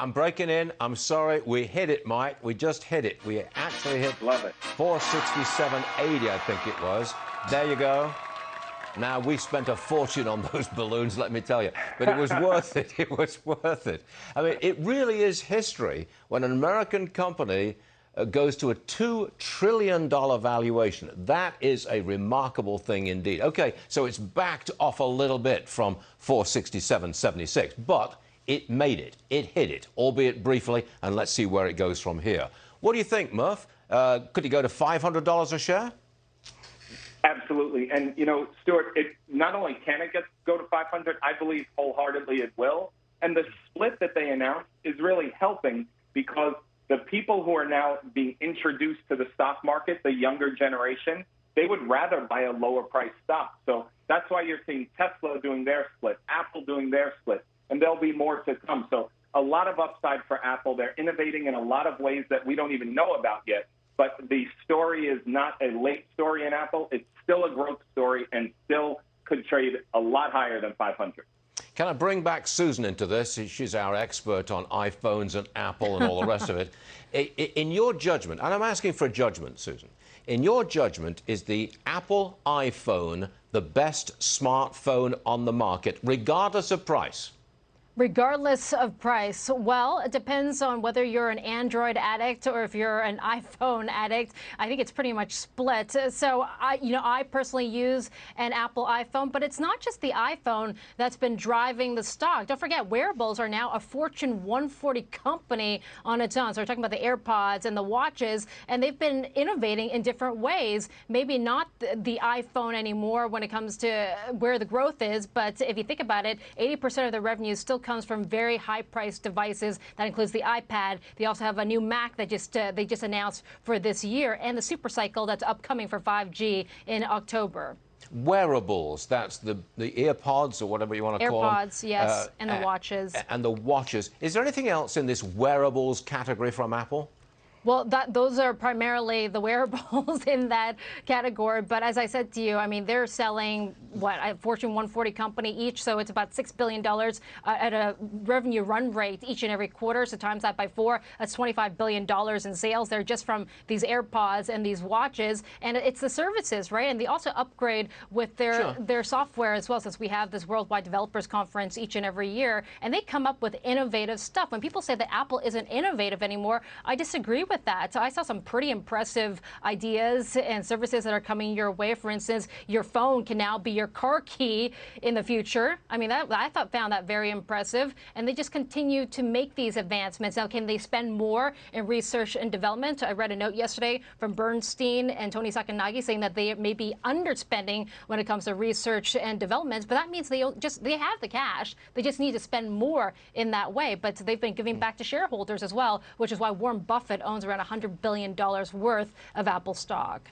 I'm breaking in. I'm sorry. We hit it, Mike. We just hit it. We actually hit Love it. 467.80, I think it was. There you go. Now, we spent a fortune on those balloons, let me tell you. But it was worth it. It was worth it. I mean, it really is history when an American company goes to a $2 trillion valuation. That is a remarkable thing indeed. Okay, so it's backed off a little bit from 467.76, but it made it. It hit it, albeit briefly, and let's see where it goes from here. What do you think, Murph? Could it go to $500 a share? Absolutely. And, you know, Stuart, it not only can it go to 500, I believe wholeheartedly it will. And the split that they announced is really helping because the people who are now being introduced to the stock market, the younger generation, they would rather buy a lower price stock. So that's why you're seeing Tesla doing their split, Apple doing their split, and there'll be more to come. So a lot of upside for Apple. They're innovating in a lot of ways that we don't even know about yet. But the story is not a late story in Apple. It's still a growth story and still could trade a lot higher than 500. Can I bring back Susan into this? She's our expert on iPhones and Apple and all the rest of it. In your judgment, and I'm asking for a judgment, Susan, in your judgment, is the Apple iPhone the best smartphone on the market, regardless of price? Regardless of price, well, it depends on whether you're an Android addict or if you're an iPhone addict. I think it's pretty much split. So, I personally use an Apple iPhone, but it's not just the iPhone that's been driving the stock. Don't forget, wearables are now a Fortune 140 company on its own. So we're talking about the AirPods and the watches, and they've been innovating in different ways. Maybe not the iPhone anymore when it comes to where the growth is, but if you think about it, 80% of the revenue still comes from very high-priced devices. That includes the iPad. They also have a new Mac that they just announced for this year, and the super cycle that's upcoming for 5G in October. Wearables, that's the AirPods or whatever you want to call them. AirPods, yes, and the watches. And the watches. Is there anything else in this wearables category from Apple? Well, those are primarily the wearables in that category. But as I said to you, I mean, they're selling, a Fortune 140 company each. So it's about $6 billion at a revenue run rate each and every quarter. So times that by 4, that's $25 billion in sales. They're just from these AirPods and these watches. And it's the services, right? And they also upgrade with their software as well, since we have this Worldwide Developers Conference each and every year. And they come up with innovative stuff. When people say that Apple isn't innovative anymore, I disagree with that. So I saw some pretty impressive ideas and services that are coming your way. For instance, your phone can now be your car key in the future. I mean, I found that very impressive. And they just continue to make these advancements. Now, can they spend more in research and development? I read a note yesterday from Bernstein and Tony Sacconaghi saying that they may be underspending when it comes to research and development. But that means they have the cash. They just need to spend more in that way. But they've been giving back to shareholders as well, which is why Warren Buffett owns around $100 billion worth of Apple stock.